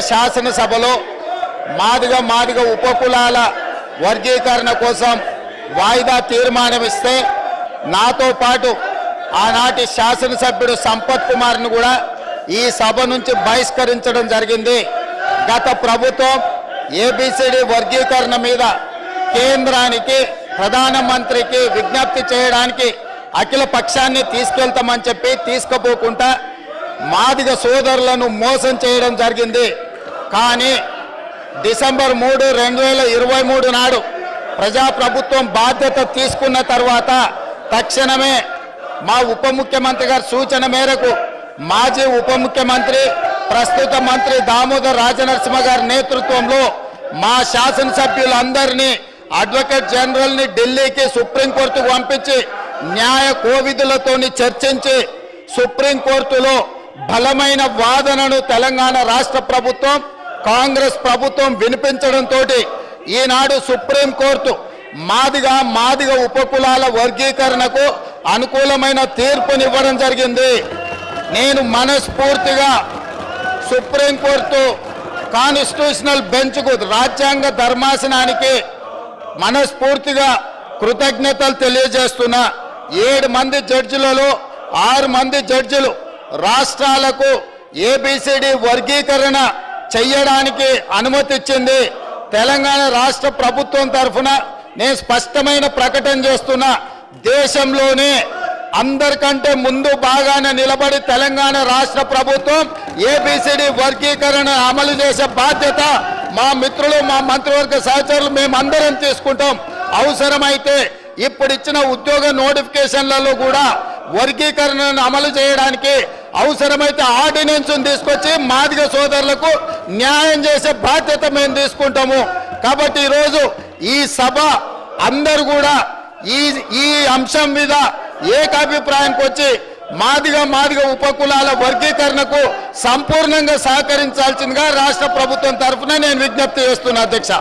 శాసనసభలో మాదిగ ఉపకులాల వర్గీకరణ కోసం వాయిదా తీర్మానం ఇస్తే నాతో పాటు ఆనాటి శాసనసభ్యుడు సంపత్ కుమార్ను కూడా ఈ సభ నుంచి బహిష్కరించడం జరిగింది. గత ప్రభుత్వం ఏబిసిడి వర్గీకరణ మీద కేంద్రానికి ప్రధానమంత్రికి విజ్ఞప్తి చేయడానికి అఖిల పక్షాన్ని తీసుకెళ్తామని చెప్పి తీసుకుపోకుండా మాదిగ సోదరులను మోసం చేయడం జరిగింది. కానీ డిసెంబర్ 3, 2023 నాడు ప్రజాప్రభుత్వం బాధ్యత తీసుకున్న తర్వాత తక్షణమే మా ఉప ముఖ్యమంత్రి గారి సూచన మేరకు మాజీ ఉప ముఖ్యమంత్రి ప్రస్తుత మంత్రి దామోదర్ రాజనరసింహ గారి నేతృత్వంలో మా శాసనసభ్యులందరినీ అడ్వకేట్ జనరల్ని ఢిల్లీకి సుప్రీంకోర్టుకు పంపించి న్యాయ కోవిధులతోని చర్చించి సుప్రీంకోర్టులో బలమైన వాదనను తెలంగాణ రాష్ట్ర ప్రభుత్వం కాంగ్రెస్ ప్రభుత్వం వినిపించడంతో ఈనాడు సుప్రీంకోర్టు మాదిగ ఉపకులాల వర్గీకరణకు అనుకూలమైన తీర్పునివ్వడం జరిగింది. నేను మనస్ఫూర్తిగా సుప్రీంకోర్టు కాన్స్టిట్యూషనల్ బెంచ్కు రాజ్యాంగ ధర్మాసనానికి మనస్ఫూర్తిగా కృతజ్ఞతలు తెలియజేస్తున్నా. 7 మంది జడ్జిలలో 6 మంది జడ్జిలు రాష్ట్రాలకు ఏబిసిడి వర్గీకరణ చెయ్యడానికి అనుమతి ఇచ్చింది. తెలంగాణ రాష్ట్ర ప్రభుత్వం తరఫున నేను స్పష్టమైన ప్రకటన చేస్తున్నా, దేశంలోనే అందరికంటే ముందు బాగానే నిలబడి తెలంగాణ రాష్ట్ర ప్రభుత్వం ఏబిసిడి వర్గీకరణ అమలు చేసే బాధ్యత మా మిత్రులు మా మంత్రివర్గ సహచరులు మేమందరం తీసుకుంటాం. అవసరమైతే ఇప్పుడు ఇచ్చిన ఉద్యోగ నోటిఫికేషన్లలో కూడా వర్గీకరణను అమలు చేయడానికి అవసరమైతే ఆర్డినెన్స్ తీసుకొచ్చి మాదిగ సోదరులకు న్యాయం చేసే బాధ్యత మేము తీసుకుంటాము. కాబట్టి ఈరోజు ఈ సభ అందరూ కూడా ఈ అంశం మీద ఏకాభిప్రాయానికి వచ్చి మాదిగ ఉపకులాల వర్గీకరణకు సంపూర్ణంగా సహకరించాల్సిందిగా రాష్ట్ర ప్రభుత్వం తరఫున నేను విజ్ఞప్తి చేస్తున్నా అధ్యక్ష.